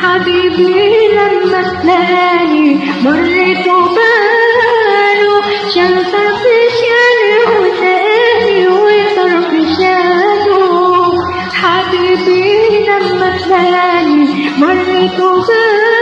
حبيبي لما تلاقاني مريت وباله شمسة في شاني وسقاني وطرف شانه. حبيبي لما تلاقاني مريت وباله